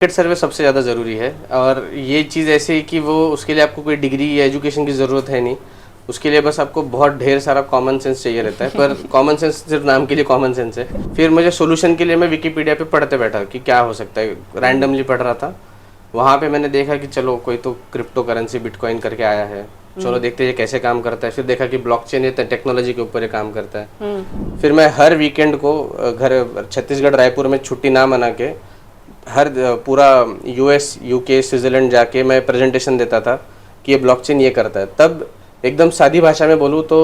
Market सर्वे सबसे ज़्यादा ज़रूरी है और ये चीज़ ऐसे है कि वो उसके लिए आपको कोई डिग्री या एजुकेशन की ज़रूरत है नहीं। उसके लिए बस आपको बहुत ढेर सारा कॉमन सेंस चाहिए रहता है, पर कॉमन सेंस सिर्फ नाम के लिए कॉमन सेंस है। फिर मुझे सॉल्यूशन के लिए मैं विकिपीडिया पे पढ़ते बैठा कि क्या हो सकता है, रैंडमली पढ़ रहा था। वहाँ पे मैंने देखा कि चलो कोई तो क्रिप्टो करेंसी बिटकॉइन करके आया है, चलो देखते हैं ये कैसे काम करता है। फिर देखा कि ब्लॉकचेन ये टेक्नोलॉजी के ऊपर ये काम करता है। फिर मैं हर वीकेंड को घर छत्तीसगढ़ रायपुर में छुट्टी ना मना के हर पूरा यूएस यूके स्विट्ज़रलैंड जाके मैं प्रेजेंटेशन देता था कि ये ब्लॉकचेन ये करता है। तब एकदम सादी भाषा में बोलूँ तो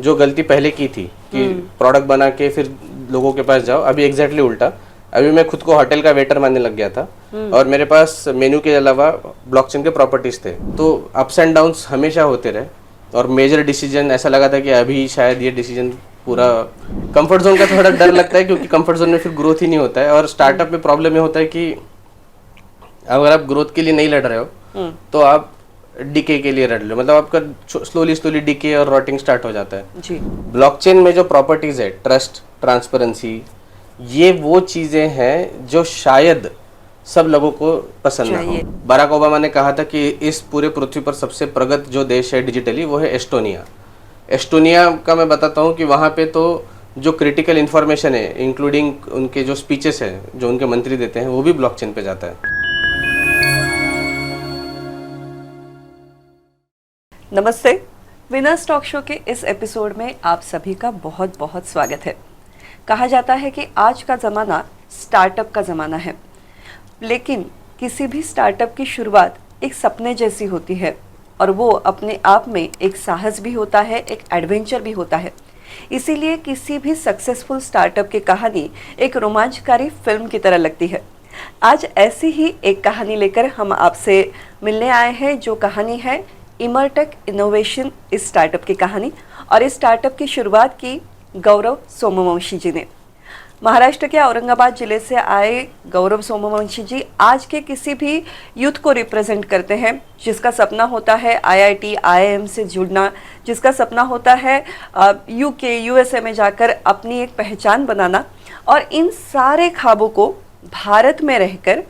जो गलती पहले की थी कि प्रोडक्ट बना के फिर लोगों के पास जाओ, अभी एग्जैक्टली उल्टा। अभी मैं खुद को होटल का वेटर मानने लग गया था और मेरे पास मेन्यू के अलावा ब्लॉकचेन के प्रॉपर्टीज थे। तो अप्स एंड डाउन्स हमेशा होते रहे और मेजर डिसीजन ऐसा लगा था कि अभी शायद ये डिसीजन पूरा कंफर्ट जोन का थोड़ा डर लगता है, क्योंकि कंफर्ट जोन में फिर ग्रोथ ही नहीं होता है। और स्टार्टअप में प्रॉब्लम ये होता है कि अगर आप ग्रोथ के लिए नहीं लड़ रहे हो तो आप डीके के लिए लड़ लो, मतलब आपका स्लोली डीके और रॉटिंग स्टार्ट हो जाता है जी। ब्लॉकचेन में जो प्रॉपर्टीज है, ट्रस्ट, ट्रांसपेरेंसी, ये वो चीजें हैं जो शायद सब लोगों को पसंद ना हो। बराक ओबामा ने कहा था कि इस पूरे पृथ्वी पर सबसे प्रगत जो देश है डिजिटली वो है एस्टोनिया। एस्टोनिया का मैं बताता हूँ कि वहाँ पे तो जो क्रिटिकल इन्फॉर्मेशन है, इंक्लूडिंग उनके जो स्पीचेस हैं जो उनके मंत्री देते हैं, वो भी ब्लॉकचेन पे जाता है। नमस्ते, विनर्स टॉक शो के इस एपिसोड में आप सभी का बहुत बहुत स्वागत है। कहा जाता है कि आज का ज़माना स्टार्टअप का ज़माना है, लेकिन किसी भी स्टार्टअप की शुरुआत एक सपने जैसी होती है और वो अपने आप में एक साहस भी होता है, एक एडवेंचर भी होता है। इसीलिए किसी भी सक्सेसफुल स्टार्टअप की कहानी एक रोमांचकारी फिल्म की तरह लगती है। आज ऐसी ही एक कहानी लेकर हम आपसे मिलने आए हैं, जो कहानी है इमरटेक इनोवेशन, इस स्टार्टअप की कहानी। और इस स्टार्टअप की शुरुआत की गौरव सोमवंशी जी ने। महाराष्ट्र के औरंगाबाद जिले से आए गौरव सोमवंशी जी आज के किसी भी यूथ को रिप्रेजेंट करते हैं, जिसका सपना होता है आईआईटी आईआईएम से जुड़ना, जिसका सपना होता है यूके यूएसए में जाकर अपनी एक पहचान बनाना। और इन सारे ख्वाबों को भारत में रहकर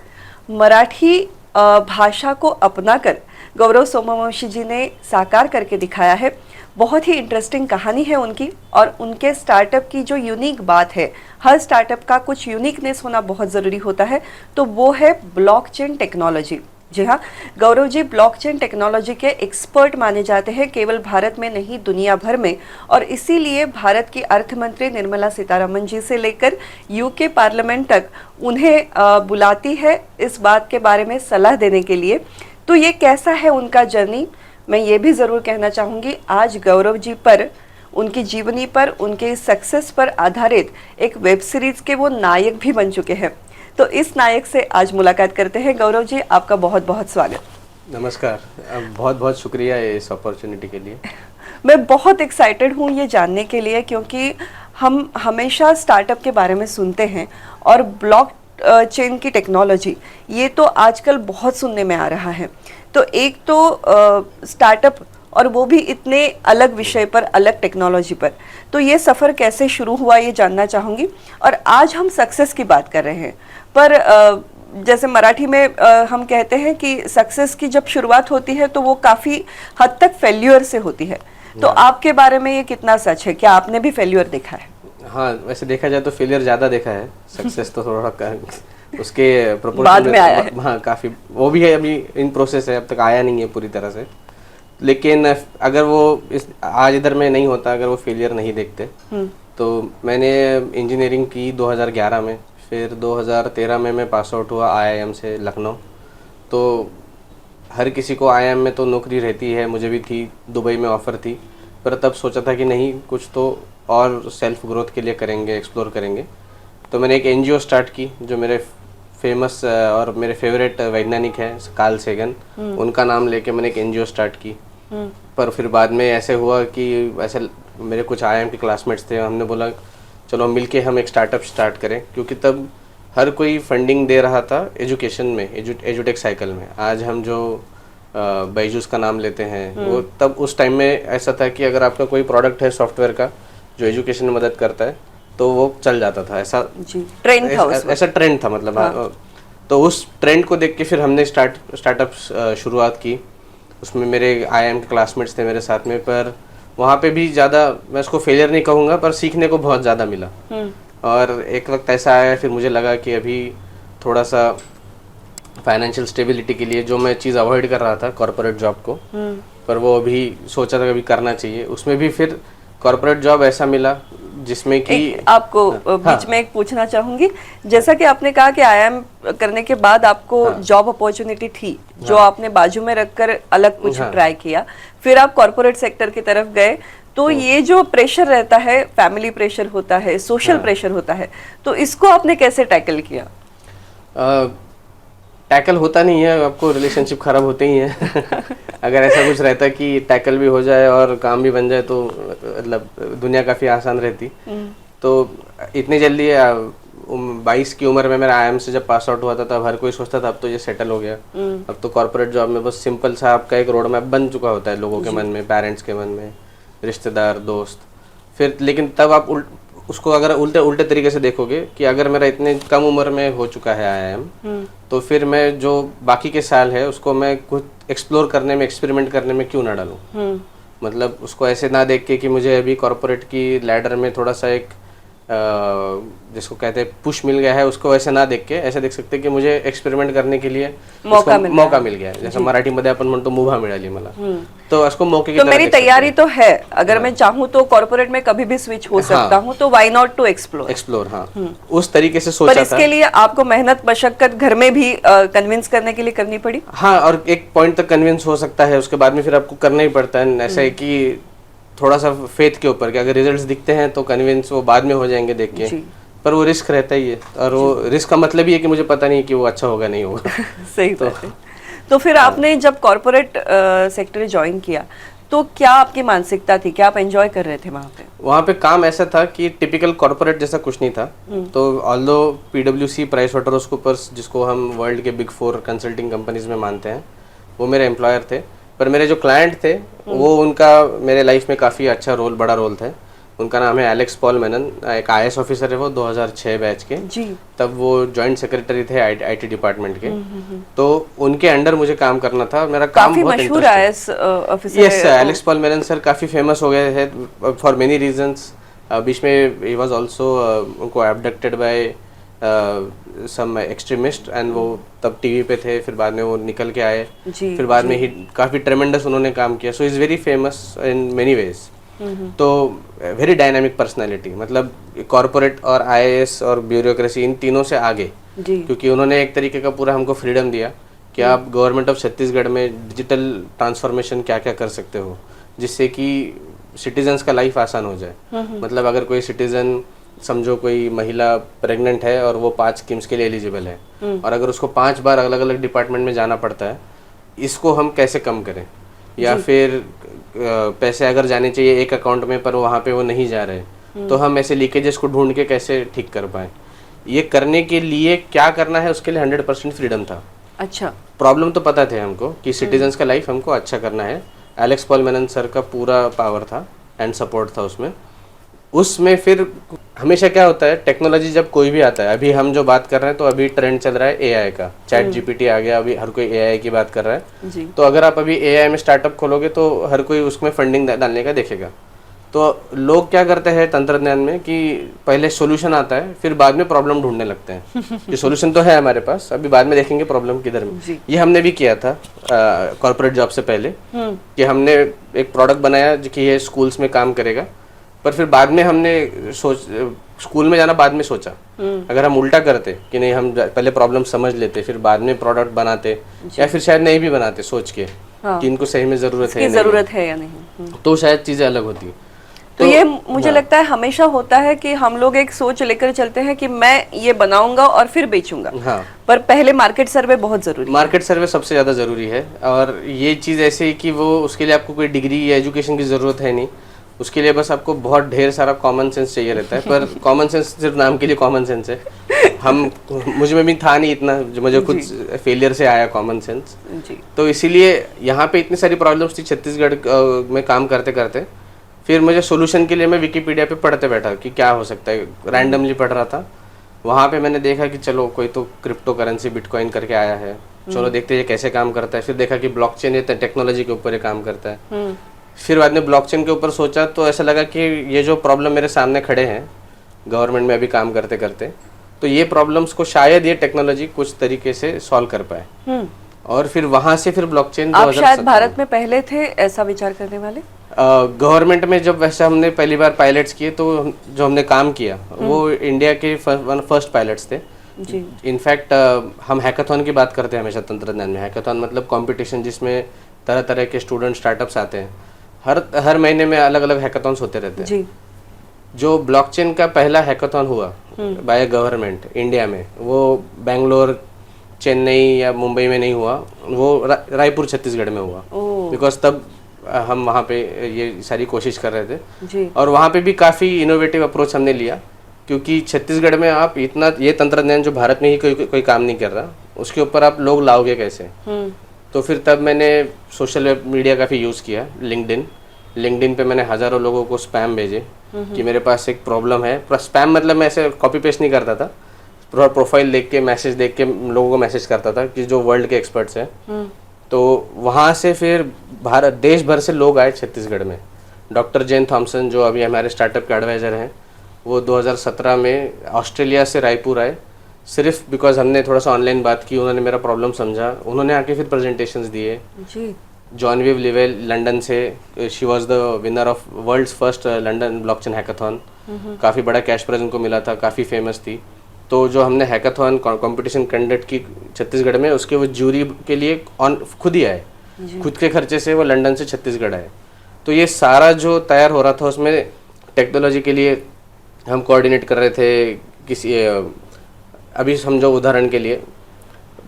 मराठी भाषा को अपनाकर गौरव सोमवंशी जी ने साकार करके दिखाया है। बहुत ही इंटरेस्टिंग कहानी है उनकी और उनके स्टार्टअप की जो यूनिक बात है, हर स्टार्टअप का कुछ यूनिकनेस होना बहुत ज़रूरी होता है, तो वो है ब्लॉकचेन टेक्नोलॉजी। जी हाँ, गौरव जी ब्लॉकचेन टेक्नोलॉजी के एक्सपर्ट माने जाते हैं, केवल भारत में नहीं दुनिया भर में। और इसीलिए भारत की अर्थ मंत्री निर्मला सीतारमण जी से लेकर यूके पार्लियामेंट तक उन्हें बुलाती है इस बात के बारे में सलाह देने के लिए। तो ये कैसा है उनका जर्नी, मैं ये भी ज़रूर कहना चाहूँगी। आज गौरव जी पर, उनकी जीवनी पर, उनके सक्सेस पर आधारित एक वेब सीरीज़ के वो नायक भी बन चुके हैं। तो इस नायक से आज मुलाकात करते हैं। गौरव जी, आपका बहुत बहुत स्वागत। नमस्कार, बहुत बहुत शुक्रिया इस अपॉर्चुनिटी के लिए। मैं बहुत एक्साइटेड हूँ ये जानने के लिए, क्योंकि हम हमेशा स्टार्टअप के बारे में सुनते हैं और ब्लॉक चेन की टेक्नोलॉजी ये तो आजकल बहुत सुनने में आ रहा है। तो एक तो स्टार्टअप, और वो भी इतने अलग विषय पर, अलग टेक्नोलॉजी पर। तो ये सफ़र कैसे शुरू हुआ ये जानना चाहूँगी। और आज हम सक्सेस की बात कर रहे हैं, पर जैसे मराठी में हम कहते हैं कि सक्सेस की जब शुरुआत होती है तो वो काफ़ी हद तक फेल्यूर से होती है। तो आपके बारे में ये कितना सच है? क्या आपने भी फेल्यूर देखा है? हाँ, वैसे देखा जाए तो फेलियर ज़्यादा देखा है, सक्सेस तो थोड़ा उसके प्रोपोर्शन बाद में आया है। हाँ, काफ़ी वो भी है, अभी इन प्रोसेस है, अब तक आया नहीं है पूरी तरह से। लेकिन अगर वो आज इधर में नहीं होता, अगर वो फेलियर नहीं देखते, तो मैंने इंजीनियरिंग की 2011 में, फिर 2013 में मैं पास आउट हुआ आईआईएम से लखनऊ। तो हर किसी को आईआईएम में तो नौकरी रहती है, मुझे भी थी, दुबई में ऑफ़र थी, पर तब सोचा था कि नहीं, कुछ तो और सेल्फ ग्रोथ के लिए करेंगे, एक्सप्लोर करेंगे। तो मैंने एक एनजीओ स्टार्ट की, जो मेरे फेमस और मेरे फेवरेट वैज्ञानिक हैं कार्ल सेगन, उनका नाम लेके मैंने एक एनजीओ स्टार्ट की। पर फिर बाद में ऐसे हुआ कि ऐसे मेरे कुछ आईआईएम के क्लासमेट्स थे, हमने बोला चलो मिलके हम एक स्टार्टअप स्टार्ट करें, क्योंकि तब हर कोई फंडिंग दे रहा था एजुकेशन में, एजुटेक साइकिल में। आज हम जो बायजूस का नाम लेते हैं, वो तब उस टाइम में ऐसा था कि अगर आपका कोई प्रोडक्ट है सॉफ्टवेयर का जो एजुकेशन में मदद करता है तो वो चल जाता था। ऐसा ट्रेंड था, ऐसा ट्रेंड था, मतलब हाँ। तो उस ट्रेंड को देख के फिर हमने स्टार्टअप शुरुआत की। उसमें मेरे IIM के क्लासमेट्स थे मेरे साथ में, पर वहाँ पे भी ज़्यादा मैं उसको फेलियर नहीं कहूँगा, पर सीखने को बहुत ज़्यादा मिला। और एक वक्त ऐसा आया फिर मुझे लगा कि अभी थोड़ा सा फाइनेंशियल स्टेबिलिटी के लिए जो मैं चीज़ अवॉइड कर रहा था कॉर्पोरेट जॉब को, पर वो अभी सोचा था कभी करना चाहिए। उसमें भी फिर कॉर्पोरेट जॉब ऐसा मिला जिसमें कि आपको बीच में एक पूछना चाहूंगी, जैसा कि आपने कहा कि IIM करने के बाद आपको जॉब अपॉर्चुनिटी थी जो आपने बाजू में रखकर अलग कुछ ट्राई किया, फिर आप कॉर्पोरेट सेक्टर की तरफ गए, तो ये जो प्रेशर रहता है, फैमिली प्रेशर होता है, सोशल प्रेशर होता है, तो इसको आपने कैसे टैकल किया? टैकल होता नहीं है, आपको रिलेशनशिप खराब होते ही हैं। अगर ऐसा कुछ रहता कि टैकल भी हो जाए और काम भी बन जाए तो मतलब दुनिया काफ़ी आसान रहती। तो इतनी जल्दी 22 की उम्र में मेरा IIM से जब पास आउट हुआ था तब हर कोई सोचता था अब तो ये सेटल हो गया। अब तो कॉर्पोरेट जॉब में बस सिंपल सा आपका एक रोड मैप बन चुका होता है लोगों के मन में, पेरेंट्स के मन में, रिश्तेदार, दोस्त। फिर लेकिन तब आप उसको अगर उल्टे तरीके से देखोगे कि अगर मेरा इतने कम उम्र में हो चुका है IIM, तो फिर मैं जो बाकी के साल है उसको मैं कुछ एक्सप्लोर करने में, एक्सपेरिमेंट करने में क्यों ना डालूं। मतलब उसको ऐसे ना देख के कि मुझे अभी कॉर्पोरेट की लैडर में थोड़ा सा एक जिसको कहते हैं पुश मिल गया है, उसको ऐसे ना देख के ऐसे देख सकते कि मुझे एक्सपेरिमेंट करने के लिए मौका मिल गया है। जैसे मराठी मध्ये आपण म्हणतो मुभा मिळाली मला, तो उसको मौके की तो मेरी तैयारी तो है, अगर मैं चाहूँ तो कॉर्पोरेट में कभी भी स्विच हो सकता हूँ, तो व्हाई नॉट टू एक्सप्लोर। हाँ, उस तरीके से सोचा था। पर इसके लिए आपको मेहनत मशक्कत घर में भी कन्विंस करने के लिए करनी पड़ी? हाँ, और एक पॉइंट तक कन्विंस हो सकता है, उसके बाद में फिर आपको करना ही पड़ता है। ऐसा है कि थोड़ा सा फेथ के ऊपर कि अगर रिजल्ट्स दिखते हैं तो कन्विंस वो बाद में हो जाएंगे देख के, पर वो रिस्क रहता ही है। और वो रिस्क का मतलब ही है कि मुझे पता नहीं कि वो अच्छा होगा नहीं होगा। सही बात है। तो फिर आपने जब कॉर्पोरेट सेक्टर ज्वाइन किया तो क्या आपकी मानसिकता थी, क्या आप एंजॉय कर रहे थे वहाँ पे? वहाँ पे काम ऐसा था कि टिपिकल कॉर्पोरेट जैसा कुछ नहीं था। तो ऑल्दो PwC, PricewaterhouseCoopers, जिसको हम वर्ल्ड के बिग 4 कंसल्टिंग कंपनीज में मानते हैं, वो मेरे एम्प्लॉयर थे, पर मेरे जो क्लाइंट थे वो उनका मेरे लाइफ में काफ़ी अच्छा रोल, बड़ा रोल था। उनका नाम है एलेक्स पॉल मेनन, एक IAS ऑफिसर है वो 2006 बैच के जी। तब वो जॉइंट सेक्रेटरी थे IT डिपार्टमेंट के। तो उनके अंडर मुझे काम करना था। मेरा काम बहुत मशहूर IAS officer. Yes, Alex Paul Menon sir काफ़ी फेमस हो गए थे फॉर मेनी रीजंस। बीच में ही वाज आल्सो उनको एब्डक्टेड बाय सम एक्सट्रीमिस्ट, एंड वो तब टीवी पे थे, फिर बाद में वो निकल के आए, फिर बाद में ही काफ़ी ट्रेमेंडस उन्होंने काम किया। So is very famous in many ways. तो वेरी डायनामिक पर्सनालिटी, मतलब कॉर्पोरेट और IAS और ब्यूरोक्रेसी इन तीनों से आगे, क्योंकि उन्होंने एक तरीके का पूरा हमको फ्रीडम दिया कि आप गवर्नमेंट ऑफ छत्तीसगढ़ में डिजिटल ट्रांसफॉर्मेशन क्या क्या कर सकते हो जिससे कि सिटीजन्स का लाइफ आसान हो जाए। मतलब अगर कोई सिटीजन, समझो कोई महिला प्रेग्नेंट है और वो 5 स्कीम्स के लिए एलिजिबल है, और अगर उसको 5 बार अलग अलग डिपार्टमेंट में जाना पड़ता है, इसको हम कैसे कम करें। या फिर पैसे अगर जाने चाहिए एक अकाउंट में पर वहाँ पे वो नहीं जा रहे, तो हम ऐसे लीकेजेस को ढूंढ के कैसे ठीक कर पाए। ये करने के लिए क्या करना है उसके लिए 100% फ्रीडम था। अच्छा, प्रॉब्लम तो पता थे हमको कि सिटीजन्स का लाइफ हमको अच्छा करना है। एलेक्स पॉल मेनन सर का पूरा पावर था एंड सपोर्ट था उसमें फिर हमेशा क्या होता है, टेक्नोलॉजी जब कोई भी आता है, अभी हम जो बात कर रहे हैं तो अभी ट्रेंड चल रहा है AI का, चैट GPT आ गया, अभी हर कोई AI की बात कर रहा है जी। तो अगर आप अभी AI में स्टार्टअप खोलोगे तो हर कोई उसमें फंडिंग डालने का देखेगा। तो लोग क्या करते हैं तंत्रज्ञान में कि पहले सोल्यूशन आता है, फिर बाद में प्रॉब्लम ढूंढने लगते हैं कि सोल्यूशन तो है हमारे पास, अभी बाद में देखेंगे प्रॉब्लम किधर में। ये हमने भी किया था कॉर्पोरेट जॉब से पहले, कि हमने एक प्रोडक्ट बनाया कि ये स्कूल्स में काम करेगा, पर फिर बाद में हमने स्कूल में जाना बाद में सोचा, अगर हम उल्टा करते कि नहीं, हम पहले प्रॉब्लम समझ लेते फिर बाद में प्रोडक्ट बनाते, या फिर शायद नहीं भी बनाते सोच के कि इनको सही में जरूरत है या नहीं, तो शायद चीजें अलग होती। तो ये मुझे लगता है हमेशा होता है कि हम लोग एक सोच लेकर चलते हैं कि मैं ये बनाऊंगा और फिर बेचूंगा। हाँ। पर पहले मार्केट सर्वे बहुत जरूरी है। मार्केट सर्वे सबसे ज्यादा जरूरी है, और ये चीज ऐसे कि वो उसके लिए आपको कोई डिग्री या एजुकेशन की जरूरत है नहीं, उसके लिए बस आपको बहुत ढेर सारा कॉमन सेंस चाहिए रहता है। पर कॉमन सेंस सिर्फ नाम के लिए कॉमन सेंस है। मुझ में भी था नहीं इतना, जो मुझे खुद फेलियर से आया कॉमन सेंस। तो इसीलिए यहाँ पे इतनी सारी प्रॉब्लम्स थी छत्तीसगढ़ में काम करते करते। फिर मुझे सोल्यूशन के लिए मैं विकिपीडिया पे पढ़ते बैठा कि क्या हो सकता है, रैंडमली पढ़ रहा था। वहाँ पे मैंने देखा कि चलो कोई तो क्रिप्टो करेंसी बिटकॉइन करके आया है, चलो देखते हैं ये कैसे काम करता है। फिर देखा कि ब्लॉकचेन टेक्नोलॉजी के ऊपर ये काम करता है। फिर बाद में ब्लॉकचेन के ऊपर सोचा तो ऐसा लगा कि ये जो प्रॉब्लम मेरे सामने खड़े हैं गवर्नमेंट में अभी काम करते करते, तो ये प्रॉब्लम्स को शायद ये टेक्नोलॉजी कुछ तरीके से सॉल्व कर पाए। और फिर वहाँ से फिर ब्लॉकचेन आप शायद भारत में पहले थे ऐसा विचार करने वाले? गवर्नमेंट में जब वैसे हमने पहली बार पायलट्स किए तो जो हमने काम किया वो इंडिया के फर्स्ट पायलट्स थे जी। इनफैक्ट हम हैकाथॉन की बात करते हैं हमेशा तंत्रज्ञान में। हैकाथॉन मतलब कंपटीशन जिसमें तरह तरह के स्टूडेंट स्टार्टअप्स आते हैं, हर महीने में अलग अलग हैकाथॉन्स होते रहते हैं जी। जो ब्लॉकचेन का पहला हैकाथॉन हुआ बाय गवर्नमेंट इंडिया में, वो बेंगलोर, चेन्नई या मुंबई में नहीं हुआ, वो रायपुर छत्तीसगढ़ में हुआ। बिकॉज तब हम वहाँ पे ये सारी कोशिश कर रहे थे जी। और वहाँ पे भी काफ़ी इनोवेटिव अप्रोच हमने लिया, क्योंकि छत्तीसगढ़ में आप इतना ये तंत्रज्ञान जो भारत में ही कोई काम नहीं कर रहा, उसके ऊपर आप लोग लाओगे कैसे। तो फिर तब मैंने सोशल मीडिया काफ़ी यूज़ किया, लिंक्डइन पे मैंने हज़ारों लोगों को स्पैम भेजे कि मेरे पास एक प्रॉब्लम है। स्पैम मतलब मैं ऐसे कॉपी पेस्ट नहीं करता था, प्रोफाइल देख के मैसेज देख के लोगों को मैसेज करता था कि जो वर्ल्ड के एक्सपर्ट्स हैं। तो वहाँ से फिर भारत देश भर से लोग आए छत्तीसगढ़ में। डॉक्टर जेन थॉमसन जो अभी हमारे स्टार्टअप के एडवाइज़र हैं, वो 2017 में ऑस्ट्रेलिया से रायपुर आए, सिर्फ बिकॉज हमने थोड़ा सा ऑनलाइन बात की, उन्होंने मेरा प्रॉब्लम समझा, उन्होंने आके फिर प्रेजेंटेशंस दिए जी। जॉनविव लिवेल लंदन से, she was the winner of world's first London blockchain hackathon, काफ़ी बड़ा कैश प्राइज उनको मिला था, काफ़ी फेमस थी। तो जो हमने हैकाथॉन कंपटीशन कंडक्ट की छत्तीसगढ़ में, उसके वो जूरी के लिए खुद ही आए, खुद के खर्चे से वो लंदन से छत्तीसगढ़ आए। तो ये सारा जो तैयार हो रहा था उसमें टेक्नोलॉजी के लिए हम कोऑर्डिनेट कर रहे थे। किसी अभी समझो उदाहरण के लिए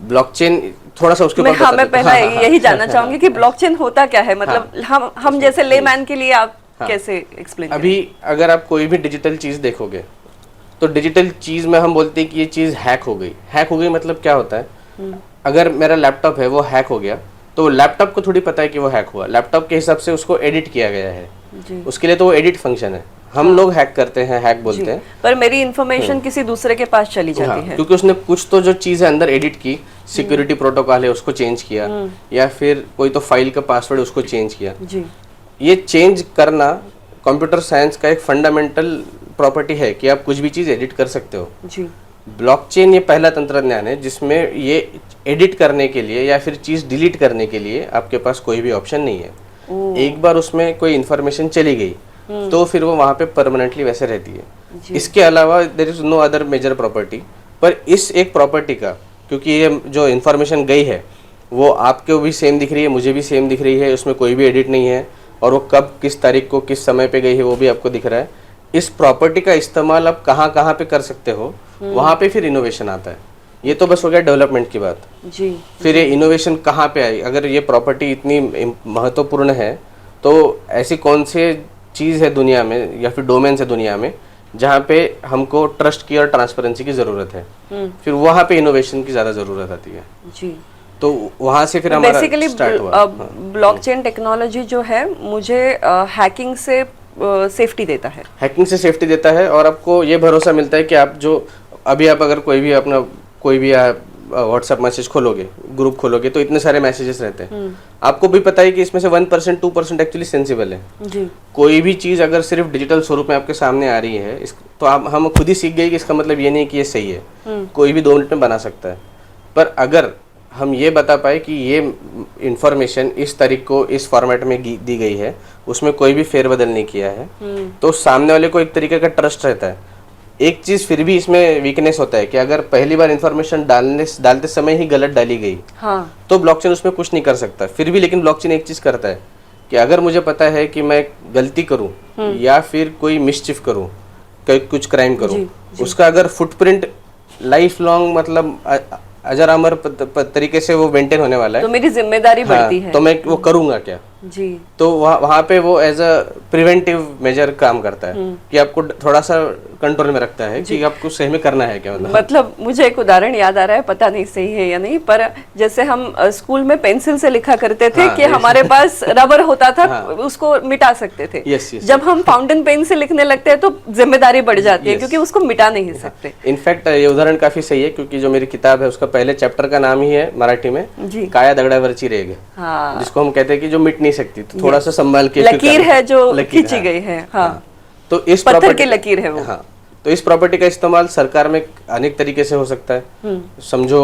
ब्लॉकचेन, थोड़ा सा उसके ऊपर मैं पहला यही जानना चाहूंगी कि ब्लॉकचेन होता क्या है, मतलब हम जैसे लेमैन के लिए आप कैसे एक्सप्लेन करें? अभी अगर आप कोई भी डिजिटल चीज़ देखोगे तो डिजिटल चीज़ में हम बोलते हैं कि ये चीज़ हैक हो गई। हैक हो गई मतलब क्या होता है? अगर मेरा लैपटॉप है वो हैक हो गया तो लैपटॉप को थोड़ी पता है कि वो हैक हुआ, लैपटॉप के हिसाब से उसको एडिट किया गया है जी। उसके लिए तो वो एडिट फंक्शन है। हम लोग हैक करते हैं, हैक बोलते हैं, पर मेरी इन्फॉर्मेशन किसी दूसरे के पास चली जाती है क्योंकि उसने कुछ तो जो चीज़ है अंदर एडिट की, सिक्योरिटी प्रोटोकॉल है उसको चेंज किया, या फिर कोई तो फाइल का पासवर्ड उसको चेंज किया जी। ये चेंज करना कंप्यूटर साइंस का एक फंडामेंटल प्रॉपर्टी है कि आप कुछ भी चीज़ एडिट कर सकते हो जी। ब्लॉकचेन ये पहला तंत्रज्ञान है जिसमें ये एडिट करने के लिए या फिर चीज़ डिलीट करने के लिए आपके पास कोई भी ऑप्शन नहीं है। एक बार उसमें कोई इन्फॉर्मेशन चली गई तो फिर वो वहाँ पे परमानेंटली वैसे रहती है। इसके अलावा there is no other major property. पर इस एक प्रॉपर्टी का, क्योंकि ये जो इन्फॉर्मेशन गई है वो आपको भी सेम दिख रही है, मुझे भी सेम दिख रही है, उसमें कोई भी एडिट नहीं है, और वो कब किस तारीख को किस समय पे गई है वो भी आपको दिख रहा है। इस प्रॉपर्टी का इस्तेमाल आप कहाँ कहाँ पे कर सकते हो, वहाँ पे फिर इनोवेशन आता है। ये तो बस हो गया डेवलपमेंट की बात जी। फिर ये इनोवेशन कहाँ पे आई? अगर ये प्रॉपर्टी इतनी महत्वपूर्ण है तो ऐसी कौन सी चीज़ है दुनिया में या फिर डोमेन्स है दुनिया में जहाँ पे हमको ट्रस्ट की और ट्रांसपेरेंसी की ज़रूरत है, फिर वहाँ पे इनोवेशन की ज़्यादा ज़रूरत आती है जी। तो वहाँ से फिर हमारा स्टार्ट हुआ। ब्लॉकचेन टेक्नोलॉजी जो है मुझे हैकिंग से सेफ्टी देता है, हैकिंग से सेफ्टी देता है, और आपको ये भरोसा मिलता है कि आप जो अभी आप अगर कोई भी व्हाट्सएप मैसेज खोलोगे, ग्रुप खोलोगे, तो इतने सारे मैसेजेस रहते हैं, आपको भी पता है कि इसमें से 1% 2% एक्चुअली सेंसिबल है जी। कोई भी चीज़ अगर सिर्फ डिजिटल स्वरूप में आपके सामने आ रही है तो हम खुद ही सीख गए कि इसका मतलब ये नहीं है कि ये सही है, कोई भी 2 मिनट में बना सकता है। पर अगर हम ये बता पाए कि ये इंफॉर्मेशन इस तारीख को इस फॉर्मेट में दी गई है, उसमें कोई भी फेरबदल नहीं किया है, तो सामने वाले को एक तरीके का ट्रस्ट रहता है। एक चीज़ फिर भी इसमें वीकनेस होता है कि अगर पहली बार इंफॉर्मेशन डालते समय ही गलत डाली गई तो ब्लॉकचेन उसमें कुछ नहीं कर सकता। फिर भी लेकिन ब्लॉकचेन एक चीज़ करता है कि अगर मुझे पता है कि मैं गलती करूं या फिर कोई मिसचिफ करूं, कुछ क्राइम करूं, उसका अगर फुटप्रिंट लाइफ लॉन्ग मतलब अजर अमर तरीके से वो मेंटेन होने वाला है, तो मेरी जिम्मेदारी बढ़ती है, तो मैं वो करूंगा क्या। जी। तो वहाँ पे वो एज अ प्रिवेंटिव मेजर काम करता है कि आपको थोड़ा सा कंट्रोल में रखता है कि आपको सही में करना है क्या। मतलब मुझे एक उदाहरण याद आ रहा है, पता नहीं सही है या नहीं, पर जैसे हम स्कूल में पेंसिल से लिखा करते थे कि हमारे पास रबर होता था, उसको मिटा सकते थे। जब हम फाउंटेन पेन से लिखने लगते हैं तो जिम्मेदारी बढ़ जाती है क्योंकि उसको मिटा नहीं सकते। इनफैक्ट ये उदाहरण काफी सही है क्योंकि जो मेरी किताब है उसका पहले चैप्टर का नाम ही है मराठी में काया दगडावरची रेघ, जिसको हम कहते हैं कि जो मिट नहीं सकती, तो थोड़ा सा संभाल के लकीर है जो खींची गई है। तो इस पत्थर की लकीर है वो। तो इस प्रॉपर्टी का इस्तेमाल सरकार में अनेक तरीके से हो सकता है। समझो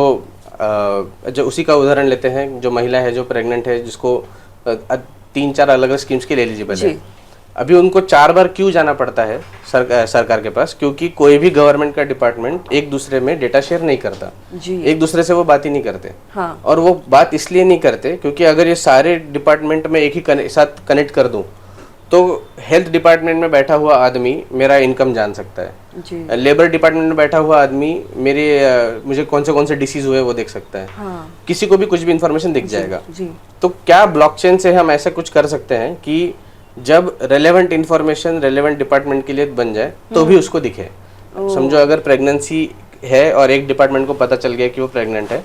जो उसी का उदाहरण लेते हैं, जो महिला है जो प्रेग्नेंट है, जिसको 3-4 अलग अलग स्कीम्स के लिए एलिजिबल है, अभी उनको 4 बार क्यों जाना पड़ता है सरकार के पास, क्योंकि कोई भी गवर्नमेंट का डिपार्टमेंट एक दूसरे में डेटा शेयर नहीं करता, एक दूसरे से वो बात ही नहीं करते। और वो बात इसलिए नहीं करते क्योंकि अगर ये सारे डिपार्टमेंट में एक ही साथ कनेक्ट कर दूं तो हेल्थ डिपार्टमेंट में बैठा हुआ आदमी मेरा इनकम जान सकता है, लेबर डिपार्टमेंट में बैठा हुआ आदमी मुझे कौन से डिसीज हुए वो देख सकता है, किसी को भी कुछ भी इंफॉर्मेशन दिख जाएगा। तो क्या ब्लॉकचेन से हम ऐसा कुछ कर सकते हैं कि जब रेलेवेंट इंफॉर्मेशन रेलेवेंट डिपार्टमेंट के लिए बन जाए तो भी उसको दिखे। समझो अगर प्रेगनेंसी है और एक डिपार्टमेंट को पता चल गया कि वो प्रेग्नेंट है,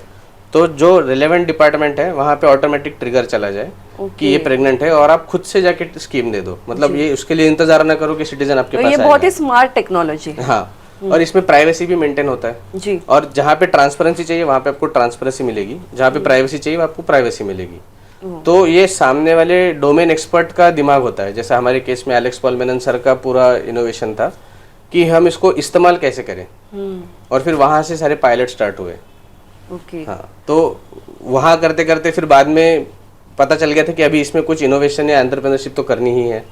तो जो रिलेवेंट डिपार्टमेंट है वहाँ पे ऑटोमेटिक ट्रिगर चला जाए कि ये प्रेग्नेंट है और आप खुद से जाके स्कीम दे दो। मतलब ये उसके लिए इंतजार ना करो कि सिटीजन आपके पास आएगा। ये बहुत ही स्मार्ट टेक्नोलॉजी है। हाँ, और इसमें प्राइवेसी भी मेंटेन होता है जी। और जहाँ पे ट्रांसपेरेंसी चाहिए वहाँ पे आपको ट्रांसपेरेंसी मिलेगी, जहाँ पे प्राइवेसी चाहिए आपको प्राइवेसी मिलेगी। तो ये सामने वाले डोमेन एक्सपर्ट का दिमाग होता है। जैसे हमारे केस में एलेक्स पॉल मेनन सर का पूरा इनोवेशन था कि हम इसको इस्तेमाल कैसे करें, और फिर वहाँ से सारे पायलट स्टार्ट हुए। हाँ, तो वहाँ करते करते फिर बाद में पता चल गया था कि अभी इसमें कुछ इनोवेशन या एंटरप्रेन्योरशिप तो करनी ही है।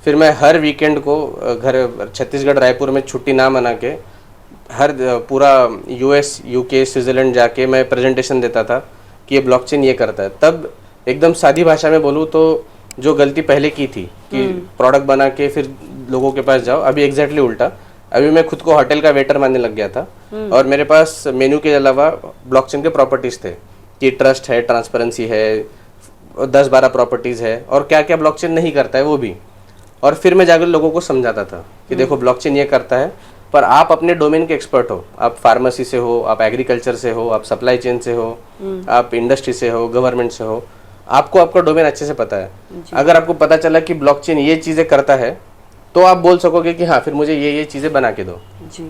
फिर मैं हर वीकेंड को घर छत्तीसगढ़ रायपुर में छुट्टी ना मना के हर पूरा यूएस यूके स्विट्जरलैंड जाके मैं प्रेजेंटेशन देता था कि ये ब्लॉकचेन ये करता है। तब एकदम सादी भाषा में बोलूँ तो जो गलती पहले की थी कि प्रोडक्ट बना के फिर लोगों के पास जाओ, अभी एग्जैक्टली उल्टा। अभी मैं खुद को होटल का वेटर मानने लग गया था और मेरे पास मेन्यू के अलावा ब्लॉकचेन के प्रॉपर्टीज थे कि ट्रस्ट है, ट्रांसपेरेंसी है, 10-12 प्रॉपर्टीज है और क्या क्या ब्लॉकचेन नहीं करता है वो भी। और फिर मैं जाकर लोगों को समझाता था कि देखो ब्लॉकचेन ये करता है, पर आप अपने डोमेन के एक्सपर्ट हो, आप फार्मेसी से हो, आप एग्रीकल्चर से हो, आप सप्लाई चेन से हो, आप इंडस्ट्री से हो, गवर्नमेंट से हो, आपको आपका डोमेन अच्छे से पता है। अगर आपको पता चला कि ब्लॉकचेन ये चीजें करता है तो आप बोल सकोगे कि हाँ फिर मुझे ये चीजें बना के दो जी,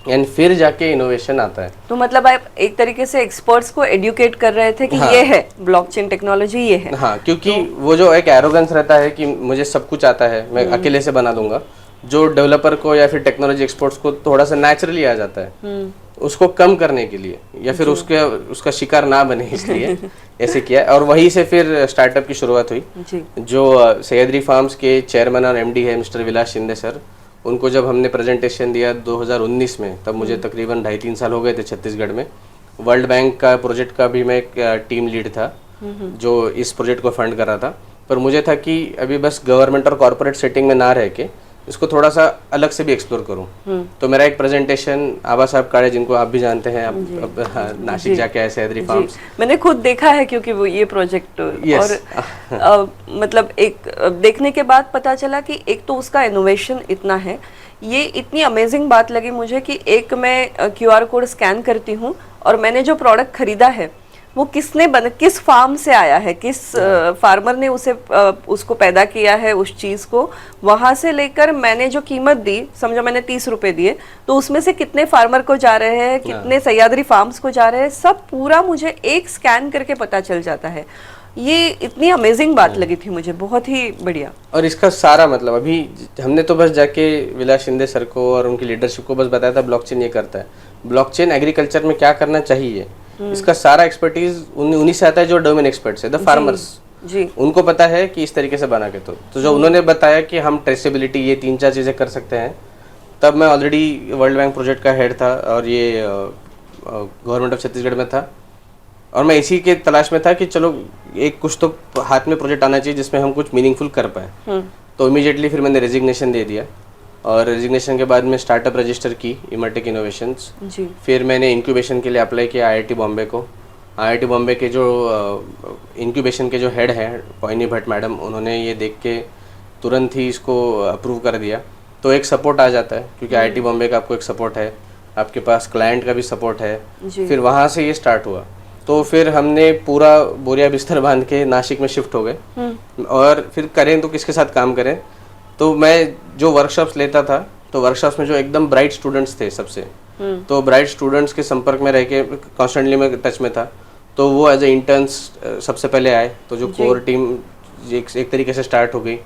एंड फिर जाके इनोवेशन आता है। तो मतलब आप एक तरीके से एक्सपर्ट्स को एडुकेट कर रहे थे कि हाँ, ये है ब्लॉकचेन टेक्नोलॉजी, ये है। हाँ, क्योंकि वो जो एक एरोगेंस रहता है कि मुझे सब कुछ आता है, मैं अकेले से बना दूंगा, जो डेवलपर को या फिर टेक्नोलॉजी एक्सपर्ट्स को थोड़ा सा नेचुरली आ जाता है, उसको कम करने के लिए या फिर उसका शिकार ना बने इसलिए ऐसे किया। और वहीं से फिर स्टार्टअप की शुरुआत हुई। जो सह्याद्री फार्म्स के चेयरमैन और एमडी है मिस्टर विलास शिंदे सर, उनको जब हमने प्रेजेंटेशन दिया 2019 में, तब मुझे तकरीबन 2.5-3 साल हो गए थे छत्तीसगढ़ में। वर्ल्ड बैंक का प्रोजेक्ट का भी मैं एक टीम लीड था जो इस प्रोजेक्ट को फंड कर रहा था। पर मुझे था कि अभी बस गवर्नमेंट और कॉर्पोरेट सेटिंग में ना रह के इसको थोड़ा सा अलग से भी एक्सप्लोर करूं। तो मेरा एक प्रेजेंटेशन आबा साहब काड़े, जिनको आप भी जानते हैं, आप नासिक जाके आए सह्याद्री फार्म्स, मैंने खुद देखा है क्योंकि वो ये प्रोजेक्ट और मतलब एक देखने के बाद पता चला कि एक तो उसका इनोवेशन इतना है, ये इतनी अमेजिंग बात लगी मुझे कि एक मैं QR कोड स्कैन करती हूँ और मैंने जो प्रोडक्ट खरीदा है वो किस फार्म से आया है, किस फार्मर ने उसको पैदा किया है उस चीज़ को, वहाँ से लेकर मैंने जो कीमत दी, समझो मैंने 30 रुपए दिए, तो उसमें से कितने फार्मर को जा रहे हैं, कितने सह्याद्री फार्म्स को जा रहे हैं, सब पूरा मुझे एक स्कैन करके पता चल जाता है। ये इतनी अमेजिंग बात लगी थी मुझे, बहुत ही बढ़िया। और इसका सारा मतलब अभी हमने तो बस जाके विलास शिंदे सर को और उनकी लीडरशिप को बस बताया था ब्लॉकचेन ये करता है। ब्लॉकचेन एग्रीकल्चर में क्या करना चाहिए, इसका सारा एक्सपर्टीज उन्हीं से आता है जो डोमेन एक्सपर्ट्स है, द फार्मर्स जी। उनको पता है कि इस तरीके से बना के तो जो उन्होंने बताया कि हम ट्रेसेबिलिटी ये 3-4 चीज़ें कर सकते हैं, तब मैं ऑलरेडी वर्ल्ड बैंक प्रोजेक्ट का हेड था और ये गवर्नमेंट ऑफ छत्तीसगढ़ में था और मैं इसी के तलाश में था कि चलो एक कुछ तो हाथ में प्रोजेक्ट आना चाहिए जिसमें हम कुछ मीनिंगफुल कर पाए। तो इमीडिएटली फिर मैंने रेजिग्नेशन दे दिया और रेजिग्नेशन के बाद में स्टार्टअप रजिस्टर की इमरटेक इनोवेशंस। फिर मैंने इंक्यूबेशन के लिए अप्लाई किया IIT बॉम्बे को IIT बॉम्बे के जो इंक्यूबेशन के जो हेड हैं पॉइनी भट्ट मैडम, उन्होंने ये देख के तुरंत ही इसको अप्रूव कर दिया। तो एक सपोर्ट आ जाता है, क्योंकि IIT बॉम्बे का आपको एक सपोर्ट है, आपके पास क्लाइंट का भी सपोर्ट है। फिर वहाँ से ये स्टार्ट हुआ। तो फिर हमने पूरा बोरिया बिस्तर बांध के नासिक में शिफ्ट हो गए। और फिर करें तो किसके साथ काम करें। तो मैं जो वर्कशॉप्स लेता था, तो वर्कशॉप्स में जो एकदम ब्राइट स्टूडेंट्स थे सबसे, तो ब्राइट स्टूडेंट्स के संपर्क में रह के कॉन्स्टेंटली मैं टच में था। तो वो एज ए इंटर्न्स सबसे पहले आए, तो जो कोर टीम एक तरीके से स्टार्ट हो गई।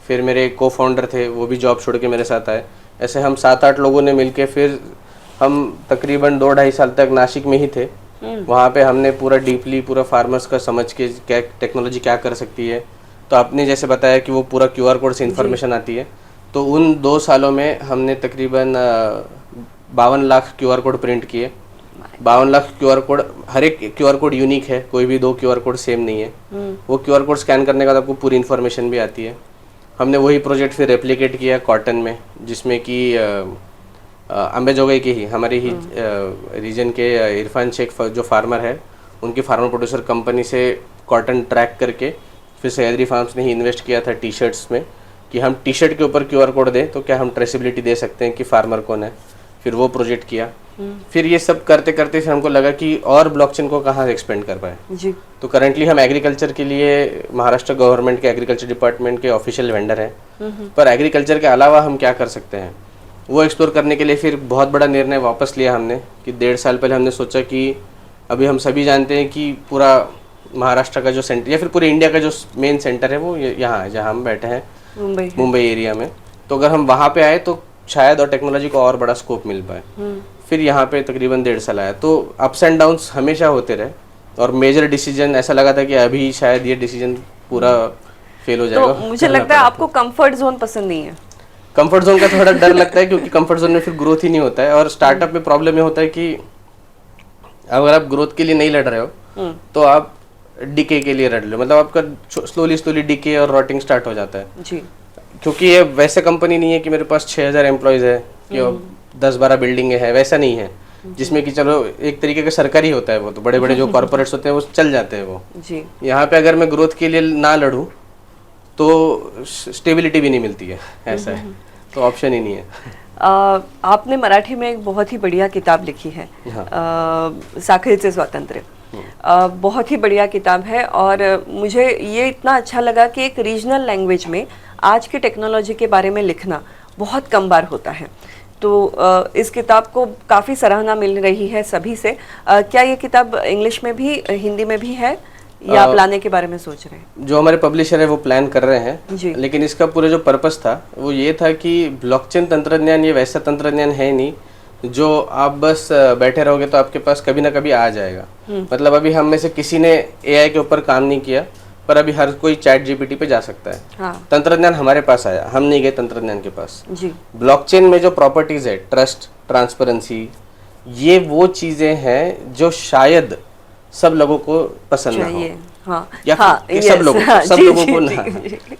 फिर मेरे को फाउंडर थे, वो भी जॉब छोड़ के मेरे साथ आए। ऐसे हम 7-8 लोगों ने मिलके फिर हम तकरीबन 2-2.5 साल तक नासिक में ही थे। वहाँ पे हमने पूरा डीपली पूरा फार्मर्स का समझ के क्या टेक्नोलॉजी क्या कर सकती है। तो आपने जैसे बताया कि वो पूरा QR कोड से इन्फॉर्मेशन आती है, तो उन 2 सालों में हमने तकरीबन 52 लाख QR कोड प्रिंट किए। 52 लाख QR कोड, हर एक QR कोड यूनिक है, कोई भी 2 QR कोड सेम नहीं है। वो QR कोड स्कैन करने के बाद आपको पूरी इन्फॉर्मेशन भी आती है। हमने वही प्रोजेक्ट फिर रेप्लिकेट किया कॉटन में, जिसमें कि अम्बेजोगई की ही हमारी ही रीजन के इरफान शेख जो फार्मर है, उनकी फार्मर प्रोड्यूसर कंपनी से कॉटन ट्रैक करके फिर सह्याद्री फार्म्स ने ही इन्वेस्ट किया था टी-शर्ट्स में, कि हम टी-शर्ट के ऊपर QR कोड दें तो क्या हम ट्रेसिबिलिटी दे सकते हैं कि फार्मर कौन है। फिर वो प्रोजेक्ट किया। फिर ये सब करते करते फिर हमको लगा कि और ब्लॉकचेन को कहाँ एक्सपेंड कर पाए जी। तो करंटली हम एग्रीकल्चर के लिए महाराष्ट्र गवर्नमेंट के एग्रीकल्चर डिपार्टमेंट के ऑफिशियल वेंडर हैं। पर एग्रीकल्चर के अलावा हम क्या कर सकते हैं, वो एक्सप्लोर करने के लिए फिर बहुत बड़ा निर्णय वापस लिया हमने कि 1.5 साल पहले हमने सोचा कि अभी हम सभी जानते हैं कि पूरा महाराष्ट्र का जो सेंटर या फिर पूरे इंडिया का जो मेन सेंटर है वो यहाँ है, जहाँ हम बैठे हैं मुंबई एरिया में। तो अगर हम वहाँ पे आए तो शायद और टेक्नोलॉजी को और बड़ा स्कोप मिल पाए। फिर यहाँ पे तकरीबन 1.5 साल आया। तो अप्स एंड डाउन्स हमेशा होते रहे, और मेजर डिसीजन ऐसा लगा था कि अभी शायद ये डिसीजन पूरा फेल हो जाएगा। तो मुझे लगता है आपको कंफर्ट जोन पसंद नहीं है। कंफर्ट जोन का थोड़ा डर लगता है, क्योंकि कंफर्ट जोन में फिर ग्रोथ ही नहीं होता है। और स्टार्टअप में प्रॉब्लम ये होता है कि अगर आप ग्रोथ के लिए नहीं लड़ रहे हो तो आप डीके के लिए लड़ लो, मतलब आपका स्लोली डीके और रॉटिंग स्टार्ट हो जाता है जी। क्योंकि ये वैसे कंपनी नहीं है कि मेरे पास 6000 एम्प्लॉयज है कि 10-12 बिल्डिंग है, वैसा नहीं है जिसमें कि चलो एक तरीके का सरकारी होता है, वो तो बड़े बड़े जो कॉर्पोरेट्स होते हैं वो चल जाते हैं वो जी। यहाँ पे अगर मैं ग्रोथ के लिए ना लड़ूं तो स्टेबिलिटी भी नहीं मिलती है, ऐसा है। तो ऑप्शन ही नहीं है। आपने मराठी में एक बहुत ही बढ़िया किताब लिखी है, साखळीचे स्वातंत्र्य। बहुत ही बढ़िया किताब है, और मुझे ये इतना अच्छा लगा कि एक रीजनल लैंग्वेज में आज की टेक्नोलॉजी के बारे में लिखना बहुत कम बार होता है। तो इस किताब को काफ़ी सराहना मिल रही है सभी से। क्या ये किताब इंग्लिश में भी, हिंदी में भी है, या आप लाने के बारे में सोच रहे हैं? जो हमारे पब्लिशर है वो प्लान कर रहे हैं जी। लेकिन इसका पूरा जो पर्पस था वो ये था कि ब्लॉकचेन तंत्रज्ञान ये वैसा तंत्रज्ञान है नहीं जो आप बस बैठे रहोगे तो आपके पास कभी ना कभी आ जाएगा। मतलब अभी हम में से किसी ने AI के ऊपर काम नहीं किया, पर अभी हर कोई चैट GPT पे जा सकता है। हाँ। तंत्रज्ञान हमारे पास आया, हम नहीं गए तंत्रज्ञान के पास जी। ब्लॉकचेन में जो प्रॉपर्टीज है, ट्रस्ट, ट्रांसपेरेंसी, ये वो चीजें हैं जो शायद सब लोगों को पसंद ना हो, हाँ, या हाँ, सब लोगों हाँ, सब लोगों को ना,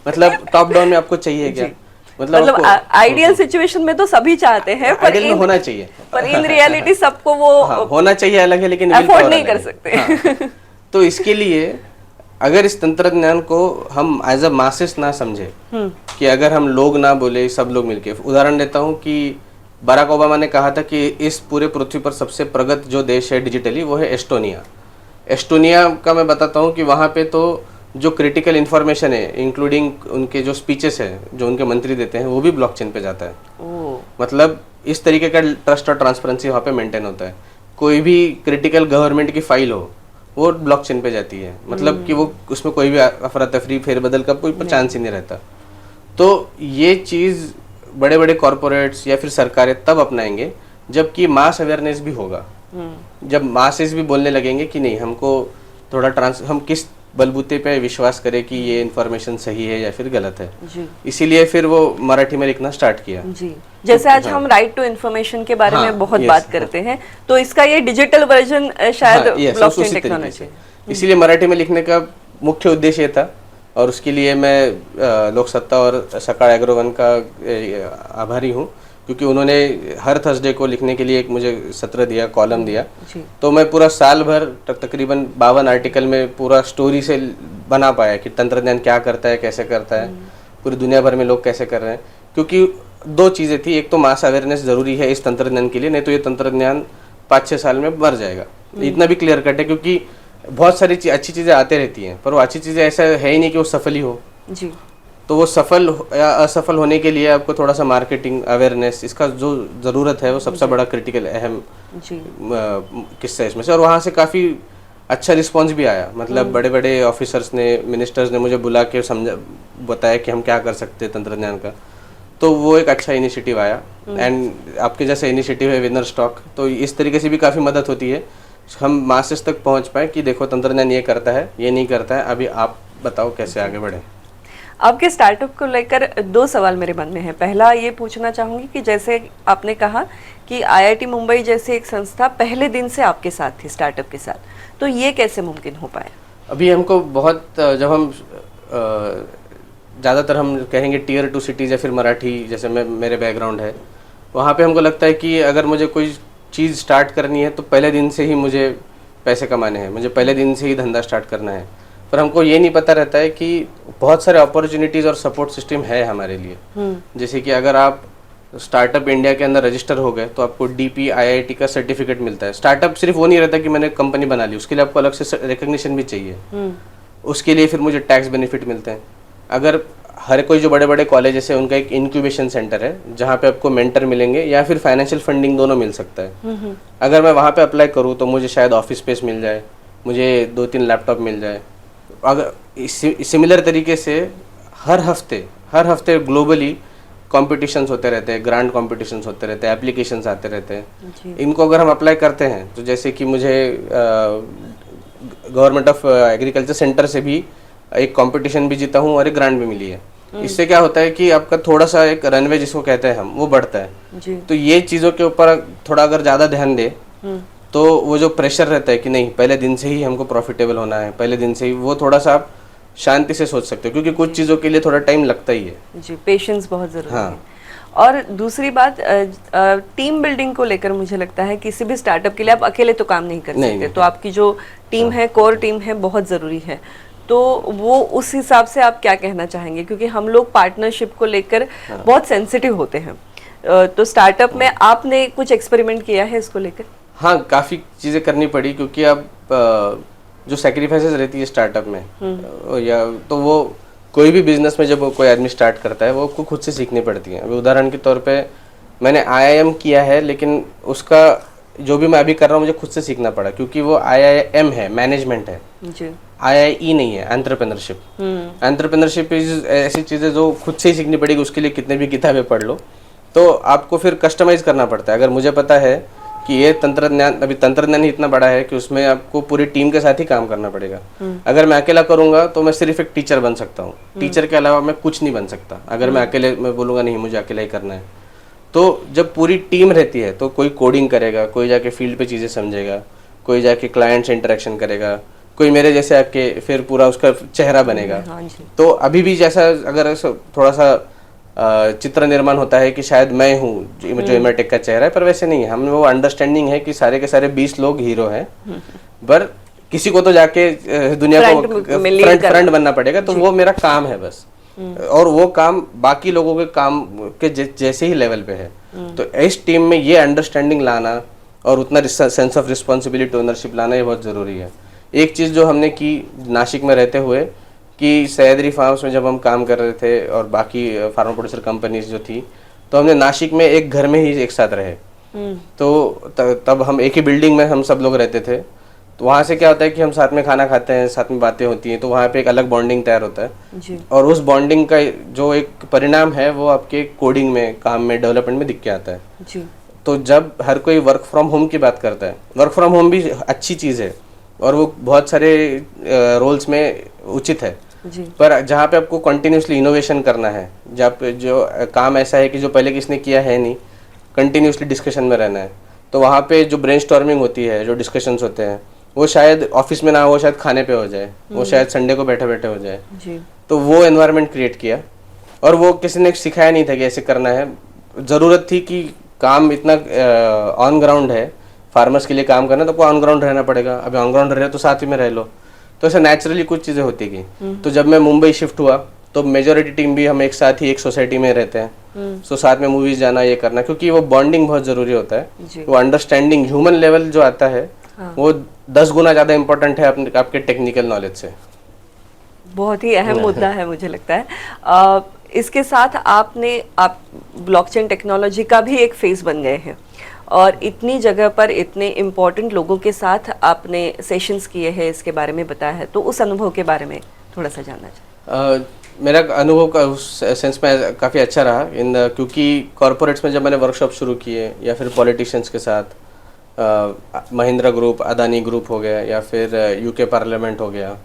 मतलब टॉप डाउन में आपको चाहिए क्या, मतलब आइडियल सिचुएशन में तो सभी चाहते हैं, पर आइडियल में होना चाहिए, पर इन रियलिटी सबको वो हाँ, होना चाहिए अलग है, लेकिन अफोर्ड नहीं कर सकते। हाँ, तो इसके लिए अगर इस तंत्रज्ञान को हम एज अ मासेस ना समझे, कि अगर हम लोग ना बोले, सब लोग मिलके, उदाहरण देता हूँ कि बराक ओबामा ने कहा था कि इस पूरे पृथ्वी पर सबसे प्रगत जो देश है डिजिटली वो है एस्टोनिया। एस्टोनिया का मैं बताता हूँ कि वहाँ पे तो जो क्रिटिकल इन्फॉर्मेशन है, इंक्लूडिंग उनके जो स्पीचेस है जो उनके मंत्री देते हैं, वो भी ब्लॉकचेन पे जाता है। मतलब इस तरीके का ट्रस्ट और ट्रांसपेरेंसी वहाँ पे मेंटेन होता है। कोई भी क्रिटिकल गवर्नमेंट की फाइल हो वो ब्लॉकचेन पे जाती है, मतलब कि वो उसमें कोई भी अफरा तफरी फेरबदल का कोई चांस ही नहीं रहता। तो ये चीज़ बड़े बड़े कॉरपोरेट्स या फिर सरकारें तब अपनाएंगे जबकि मास अवेयरनेस भी होगा, जब मासेस भी बोलने लगेंगे कि नहीं, हमको थोड़ा हम किस बलबूते पे विश्वास करें कि ये इन्फॉर्मेशन सही है या फिर गलत है जी। इसीलिए फिर वो मराठी में लिखना स्टार्ट किया जी। जैसे आज हम राइट टू इन्फॉर्मेशन के बारे में बहुत बात करते हैं, तो इसका ये डिजिटल वर्जन शायद ब्लॉकचेन टेक्नोलॉजी, इसीलिए मराठी में लिखने का मुख्य उद्देश्य था। और उसके लिए मैं लोक सत्ता और सकाळ एग्रो वन का आभारी हूँ, क्योंकि उन्होंने हर थर्सडे को लिखने के लिए एक मुझे सत्र दिया, कॉलम दिया। जी। तो मैं पूरा साल भर तकरीबन 52 आर्टिकल में पूरा स्टोरी से बना पाया कि तंत्रज्ञान क्या करता है, कैसे करता है, पूरी दुनिया भर में लोग कैसे कर रहे हैं। क्योंकि दो चीज़ें थी, एक तो मास अवेयरनेस ज़रूरी है इस तंत्रज्ञान के लिए, नहीं तो ये तंत्रज्ञान 5-6 साल में मर जाएगा। इतना भी क्लियर कट है, क्योंकि बहुत सारी अच्छी चीज़ें आती रहती हैं, पर वो अच्छी चीज़ें ऐसा है ही नहीं कि वो सफल ही हो। जी। तो वो सफल या असफल होने के लिए आपको थोड़ा सा मार्केटिंग अवेयरनेस इसका जो ज़रूरत है, वो सबसे बड़ा क्रिटिकल अहम जी। किस्सा है इसमें से। और वहाँ से काफ़ी अच्छा रिस्पॉन्स भी आया, मतलब बड़े बड़े ऑफिसर्स ने, मिनिस्टर्स ने मुझे बुला के बताया कि हम क्या कर सकते हैं तंत्रज्ञान का। तो वो एक अच्छा इनिशिएटिव आया। एंड आपके जैसे इनिशिएटिव है विनर स्टॉक, तो इस तरीके से भी काफ़ी मदद होती है, हम मासेस तक पहुंच पाए कि देखो तंत्रज्ञान ये करता है, ये नहीं करता है, अभी आप बताओ कैसे आगे बढ़े। आपके स्टार्टअप को लेकर 2 सवाल मेरे मन में है। पहला ये पूछना चाहूँगी कि जैसे आपने कहा कि आईआईटी मुंबई जैसी एक संस्था पहले दिन से आपके साथ थी, स्टार्टअप के साथ, तो ये कैसे मुमकिन हो पाया? अभी हमको बहुत, जब हम ज़्यादातर हम कहेंगे टियर 2 सिटीज़ या फिर मराठी, जैसे मेरे बैकग्राउंड है, वहाँ पे हमको लगता है कि अगर मुझे कोई चीज़ स्टार्ट करनी है तो पहले दिन से ही मुझे पैसे कमाने हैं, मुझे पहले दिन से ही धंधा स्टार्ट करना है। पर हमको ये नहीं पता रहता है कि बहुत सारे अपॉर्चुनिटीज़ और सपोर्ट सिस्टम है हमारे लिए। जैसे कि अगर आप स्टार्टअप इंडिया के अंदर रजिस्टर हो गए तो आपको DPIIT का सर्टिफिकेट मिलता है। स्टार्टअप सिर्फ वो नहीं रहता कि मैंने कंपनी बना ली, उसके लिए आपको अलग से रिकग्निशन भी चाहिए। उसके लिए फिर मुझे टैक्स बेनिफिट मिलते हैं। अगर हर कोई जो बड़े बड़े कॉलेजेस है उनका एक इंक्यूबेशन सेंटर है जहाँ पे आपको मेंटर मिलेंगे या फिर फाइनेंशियल फंडिंग दोनों मिल सकता है। अगर मैं वहाँ पे अप्लाई करूँ तो मुझे शायद ऑफिस स्पेस मिल जाए, मुझे 2-3 लैपटॉप मिल जाए। अगर सिमिलर तरीके से हर हफ्ते ग्लोबली कॉम्पिटिशंस होते रहते हैं, ग्रांड कॉम्पिटिशंस होते रहते हैं, एप्लीकेशंस आते रहते हैं। इनको अगर हम अप्लाई करते हैं तो जैसे कि मुझे गवर्नमेंट ऑफ एग्रीकल्चर सेंटर से भी एक कंपटीशन भी जीता हूँ और एक ग्रांट भी मिली है। इससे क्या होता है कि आपका थोड़ा सा एक रनवे जिसको कहते हैं हम, वो बढ़ता है जी। तो ये चीज़ों के ऊपर थोड़ा अगर ज़्यादा ध्यान दे तो वो जो प्रेशर रहता है कि नहीं पहले दिन से ही हमको प्रॉफिटेबल होना है, पहले दिन से ही, वो थोड़ा सा आप शांति से सोच सकते हो, क्योंकि कुछ चीज़ों के लिए थोड़ा टाइम लगता ही है। जी, पेशेंस बहुत ज़रूरी हाँ। है। और दूसरी बात, टीम बिल्डिंग को लेकर मुझे लगता है किसी भी स्टार्टअप के लिए आप अकेले तो काम नहीं कर सकते, तो आपकी जो टीम है, कोर टीम है, बहुत ज़रूरी है। तो वो उस हिसाब से आप क्या कहना चाहेंगे, क्योंकि हम लोग पार्टनरशिप को लेकर बहुत सेंसिटिव होते हैं, तो स्टार्टअप में आपने कुछ एक्सपेरिमेंट किया है इसको लेकर? हाँ, काफ़ी चीज़ें करनी पड़ी, क्योंकि अब जो सेक्रीफाइसेस रहती है स्टार्टअप में, या तो वो कोई भी बिजनेस में जब कोई आदमी स्टार्ट करता है वो को खुद से सीखनी पड़ती है। अभी उदाहरण के तौर पे मैंने IIM किया है, लेकिन उसका जो भी मैं अभी कर रहा हूँ मुझे खुद से सीखना पड़ा, क्योंकि वो IIM है, मैनेजमेंट है जी। IIE नहीं है, एंटरप्रेन्योरशिप। एंटरप्रेन्योरशिप इज ऐसी चीज़ें जो खुद से ही सीखनी पड़ेगी, उसके लिए कितने भी किताबें पढ़ लो, तो आपको फिर कस्टमाइज करना पड़ता है। अगर मुझे पता है कि ये तंत्रज्ञान, अभी तंत्रज्ञान ही इतना बड़ा है कि उसमें आपको पूरी टीम के साथ ही काम करना पड़ेगा। अगर मैं अकेला करूंगा तो मैं सिर्फ एक टीचर बन सकता हूँ, टीचर के अलावा मैं कुछ नहीं बन सकता। अगर मैं अकेले मैं बोलूँगा नहीं मुझे अकेला ही करना है, तो जब पूरी टीम रहती है तो कोई कोडिंग करेगा, कोई जाके फील्ड पे चीज़ें समझेगा, कोई जाके क्लाइंट से इंटरेक्शन करेगा, कोई मेरे जैसे आके फिर पूरा उसका चेहरा बनेगा। हाँ जी। तो अभी भी जैसा अगर थोड़ा सा चित्र निर्माण होता है कि शायद मैं हूँ जो इमरटेक का चेहरा है, पर वैसे नहीं है। हम वो अंडरस्टैंडिंग है कि सारे के सारे 20 लोग हीरो हैं, पर किसी को तो जाके दुनिया को फ्रंट बनना पड़ेगा, तो वो मेरा काम है बस। और वो काम बाकी लोगों के काम के जैसे ही लेवल पे है। तो इस टीम में ये अंडरस्टैंडिंग लाना और उतना सेंस ऑफ रिस्पॉन्सिबिलिटी, ओनरशिप लाना ये बहुत ज़रूरी है। एक चीज़ जो हमने की नासिक में रहते हुए कि सह्याद्री फार्म्स में जब हम काम कर रहे थे और बाकी फार्मा प्रोड्यूसर कंपनीज जो थी, तो हमने नासिक में एक घर में ही एक साथ रहे। तो तब हम एक ही बिल्डिंग में हम सब लोग रहते थे। तो वहाँ से क्या होता है कि हम साथ में खाना खाते हैं, साथ में बातें होती हैं, तो वहाँ पे एक अलग बॉन्डिंग तैयार होता है जी। और उस बॉन्डिंग का जो एक परिणाम है वो आपके कोडिंग में, काम में, डेवलपमेंट में दिख के आता है जी। तो जब हर कोई वर्क फ्रॉम होम की बात करता है, वर्क फ्रॉम होम भी अच्छी चीज़ है और वो बहुत सारे रोल्स में उचित है जी। पर जहाँ पे आपको कंटिन्यूसली इनोवेशन करना है, जहाँ पे जो काम ऐसा है कि जो पहले किसने किया है नहीं, कंटिन्यूसली डिस्कशन में रहना है, तो वहाँ पे जो ब्रेनस्टॉर्मिंग होती है, जो डिस्कशंस होते हैं, वो शायद ऑफिस में ना हो, शायद खाने पे हो जाए, वो शायद संडे को बैठे बैठे हो जाए। जी। तो वो एनवायरनमेंट क्रिएट किया और वो किसी ने सिखाया नहीं था कि ऐसे करना है, ज़रूरत थी कि काम इतना ऑन ग्राउंड है, फार्मर्स के लिए काम करना तो आपको ऑन ग्राउंड रहना पड़ेगा। अभी ऑन ग्राउंड रहे तो साथ ही में रह लो, तो ऐसे नेचुरली कुछ चीज़ें होती गई। तो जब मैं मुंबई शिफ्ट हुआ तो मेजोरिटी टीम भी हम एक साथ ही एक सोसाइटी में रहते हैं, तो साथ में मूवीज जाना, ये करना, क्योंकि वो बॉन्डिंग बहुत ज़रूरी होता है। वो अंडरस्टैंडिंग ह्यूमन लेवल जो आता है वो 10 गुना ज़्यादा इंपॉर्टेंट है आपके टेक्निकल नॉलेज से। बहुत ही अहम मुद्दा है मुझे लगता है। इसके साथ आप ब्लॉकचेन टेक्नोलॉजी का भी एक फेस बन गए हैं और इतनी जगह पर इतने इम्पोर्टेंट लोगों के साथ आपने सेशंस किए हैं, इसके बारे में बताया है, तो उस अनुभव के बारे में थोड़ा सा जानना चाहिए। मेरा अनुभव का उस सेंस में काफ़ी अच्छा रहा क्योंकि कॉरपोरेट्स में जब मैंने वर्कशॉप शुरू किए या फिर पॉलिटिशियंस के साथ, महिंद्रा ग्रुप, अदानी ग्रुप हो गया, या फिर यूके पार्लियामेंट हो गया,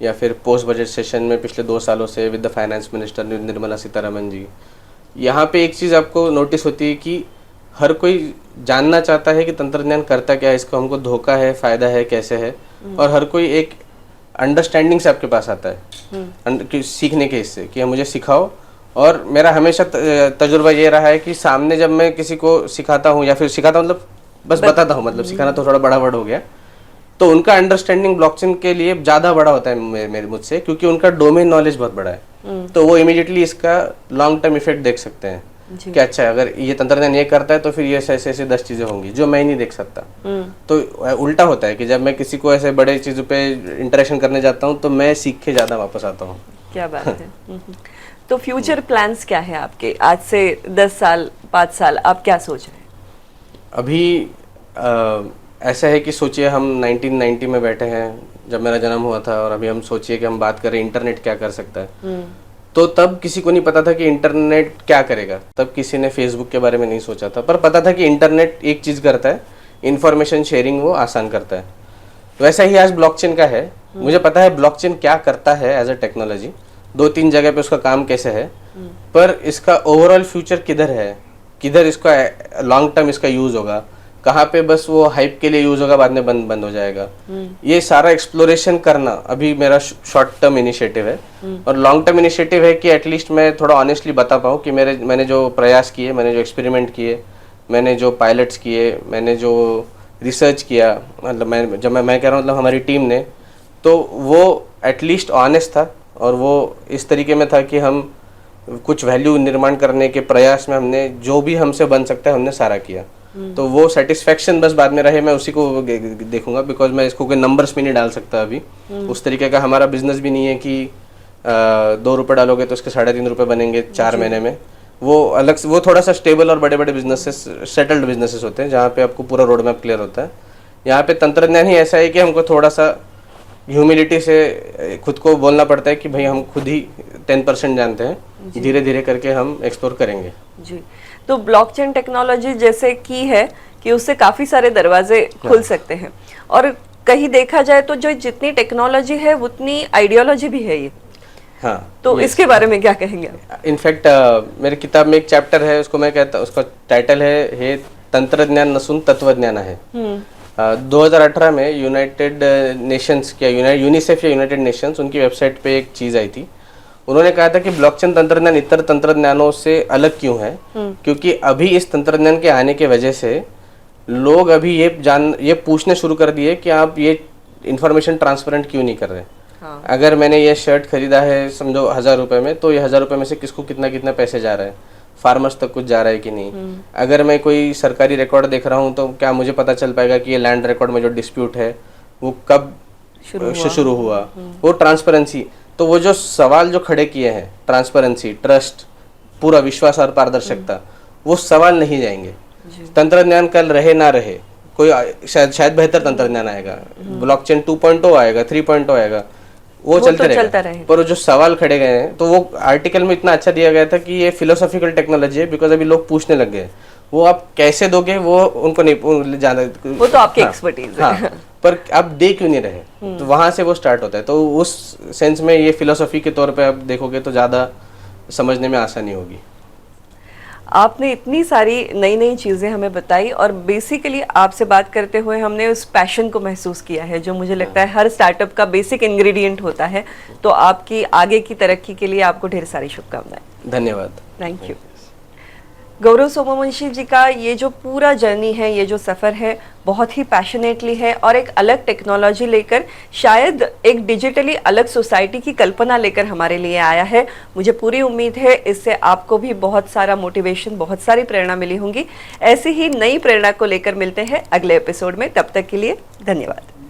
या फिर पोस्ट बजट सेशन में पिछले 2 सालों से with the finance minister Nirmala Sitharaman ji, यहाँ पे एक चीज़ आपको नोटिस होती है कि हर कोई जानना चाहता है कि तंत्रज्ञान करता क्या है, इसको हमको धोखा है, फ़ायदा है, कैसे है, और हर कोई एक अंडरस्टैंडिंग से आपके पास आता है सीखने के हिस्से कि मुझे सिखाओ। और मेरा हमेशा तजुर्बा ये रहा है कि सामने जब मैं किसी को सिखाता हूँ या फिर सिखाता हूँ मतलब बस बताता हूँ, मतलब सिखाना तो थोड़ा बड़ा वर्ड हो गया, तो उनका अंडरस्टैंडिंग ब्लॉकचेन के लिए ज़्यादा बड़ा होता है मेरे मुझसे, क्योंकि उनका डोमेन नॉलेज बहुत बड़ा है। तो वो इमीडिएटली इसका लॉन्ग टर्म इफेक्ट देख सकते हैं कि अच्छा अगर ये तंत्रज्ञान ये करता है तो फिर ये ऐसे ऐसे 10 चीज़ें होंगी जो मैं नहीं देख सकता। तो उल्टा होता है कि जब मैं किसी को ऐसे बड़े चीज़ों पे इंटरेक्शन करने जाता हूँ तो मैं सीख के ज़्यादा वापस आता हूँ। क्या बात है। तो फ्यूचर प्लान्स क्या है आपके, आज से 10 साल 5 साल आप क्या सोच रहे हैं? अभी ऐसा है कि सोचिए हम 1990 में बैठे हैं जब मेरा जन्म हुआ था, और अभी हम सोचिए कि हम बात करें इंटरनेट क्या कर सकता है। तो तब किसी को नहीं पता था कि इंटरनेट क्या करेगा, तब किसी ने फेसबुक के बारे में नहीं सोचा था, पर पता था कि इंटरनेट एक चीज़ करता है, इंफॉर्मेशन शेयरिंग वो आसान करता है। वैसा ही आज ब्लॉकचेन का है। मुझे पता है ब्लॉकचेन क्या करता है एज अ टेक्नोलॉजी, 2-3 जगह पे उसका काम कैसे है, पर इसका ओवरऑल फ्यूचर किधर है, किधर इसका लॉन्ग टर्म इसका यूज़ होगा, कहाँ पे बस वो हाइप के लिए यूज होगा, बाद में बंद हो जाएगा, ये सारा एक्सप्लोरेशन करना अभी मेरा शॉर्ट टर्म इनिशिएटिव है। और लॉन्ग टर्म इनिशिएटिव है कि एटलीस्ट मैं थोड़ा ऑनेस्टली बता पाऊँ कि मैंने जो प्रयास किए, मैंने जो एक्सपेरिमेंट किए, मैंने जो पायलट्स किए, मैंने जो रिसर्च किया, मतलब मैं कह रहा हूँ मतलब हमारी टीम ने, तो वो एटलीस्ट ऑनेस्ट था और वो इस तरीके में था कि हम कुछ वैल्यू निर्माण करने के प्रयास में हमने जो भी हमसे बन सकता है हमने सारा किया। तो वो सेटिस्फेक्शन बस बाद में रहे, मैं उसी को देखूंगा, बिकॉज मैं इसको कोई नंबर्स में नहीं डाल सकता अभी। उस तरीके का हमारा बिजनेस भी नहीं है कि 2 रुपये डालोगे तो उसके 3.5 रुपये बनेंगे 4 महीने में। वो अलग से, वो थोड़ा सा स्टेबल और बड़े बड़े बिजनेसेस, सेटल्ड बिजनेसेस होते हैं जहाँ पे आपको पूरा रोड मैप क्लियर होता है। यहाँ पे तंत्रज्ञान ही ऐसा है कि हमको थोड़ा सा ह्यूमिलिटी से खुद को बोलना पड़ता है कि भाई हम खुद ही 10% जानते हैं, धीरे धीरे करके हम एक्सप्लोर करेंगे जी। तो ब्लॉकचेन टेक्नोलॉजी जैसे की है कि उससे काफी सारे दरवाजे खुल सकते हैं, और कहीं देखा जाए तो जो जितनी टेक्नोलॉजी है उतनी आइडियोलॉजी भी है ये। हाँ, तो इसके बारे में क्या कहेंगे? इनफैक्ट मेरी किताब में एक चैप्टर है, उसको मैं कहता, उसका टाइटल है तंत्रज्ञान नसून तत्वज्ञान है। 2018 में यूनाइटेड नेशंस या यूनिसेफ या यूनाइटेड नेशंस, उनकी वेबसाइट पे एक चीज़ आई थी। उन्होंने कहा था कि ब्लॉकचेन तंत्रज्ञान इतर तंत्रज्ञानों से अलग क्यों है, क्योंकि अभी इस तंत्रज्ञान के आने के वजह से लोग अभी ये पूछने शुरू कर दिए कि आप ये इंफॉर्मेशन ट्रांसपेरेंट क्यों नहीं कर रहे। हाँ। अगर मैंने ये शर्ट खरीदा है समझो 1000 रुपये में, तो ये 1000 रुपये में से किसको कितना कितना पैसे जा रहा है, फार्मर्स तक कुछ जा रहा है कि नहीं। अगर मैं कोई सरकारी रिकॉर्ड देख रहा हूँ तो क्या मुझे पता चल पाएगा कि ये लैंड रिकॉर्ड में जो डिस्प्यूट है वो कब शुरू हुआ। वो ट्रांसपेरेंसी, तो वो जो सवाल जो खड़े किए हैं, ट्रांसपेरेंसी, ट्रस्ट, पूरा विश्वास और पारदर्शिता, वो सवाल नहीं जाएंगे। तंत्रज्ञान कल रहे ना रहे, कोई शायद बेहतर तंत्रज्ञान आएगा, ब्लॉकचेन 2.0 आएगा, 3.0 आएगा, वो चलते रहेगा। पर जो सवाल खड़े गए हैं, तो वो आर्टिकल में इतना अच्छा दिया गया था कि ये फिलोसॉफिकल टेक्नोलॉजी है, बिकॉज अभी लोग पूछने लग गए, वो आप कैसे दोगे वो उनको नहीं जाना, वो तो आपकी एक्सपर्टीज है। हाँ, पर आप दे क्यों नहीं रहे, तो वहां से वो स्टार्ट होता है। तो उस सेंस में ये फिलोसॉफी के तौर पे आप देखोगे तो ज़्यादा समझने में आसानी होगी। आपने इतनी सारी नई नई चीज़ें हमें बताई, और बेसिकली आपसे बात करते हुए हमने उस पैशन को महसूस किया है जो मुझे लगता है हर स्टार्टअप का बेसिक इंग्रेडिएंट होता है। तो आपकी आगे की तरक्की के लिए आपको ढेर सारी शुभकामनाएं। धन्यवाद। Thank you. गौरव सोमवंशी जी का ये जो पूरा जर्नी है, ये जो सफ़र है, बहुत ही पैशनेटली है और एक अलग टेक्नोलॉजी लेकर, शायद एक डिजिटली अलग सोसाइटी की कल्पना लेकर हमारे लिए आया है। मुझे पूरी उम्मीद है इससे आपको भी बहुत सारा मोटिवेशन, बहुत सारी प्रेरणा मिली होंगी। ऐसी ही नई प्रेरणा को लेकर मिलते हैं अगले एपिसोड में। तब तक के लिए धन्यवाद।